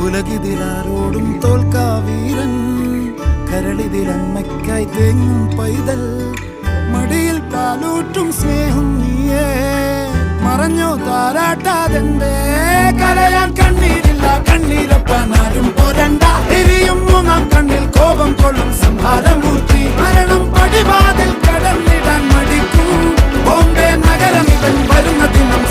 ഉലകിതിലാരോടും തോൽക്കാ വീരൻ, കരളിതിലമ്മയ്ക്കായി തേങ്ങും പൈതൽ, മടിയിൽ പാലൂറ്റും സ്നേഹം നീയേ, മറഞ്ഞോ താരാട്ടാതെന്തേ കരയാൻ കണ്ണീരില്ല, കണ്ണീരപ്പാനാരും പോരണ്ട, എരിയും മൂന്നാം കണ്ണിൽ കോപം കൊള്ളും സംഹാരമൂർത്തി, മരണം പടിവാതിൽ കടന്നിടാൻ മടിക്കും ബോംബെ നഗരം ഇവൻ വരുന്ന ദിനം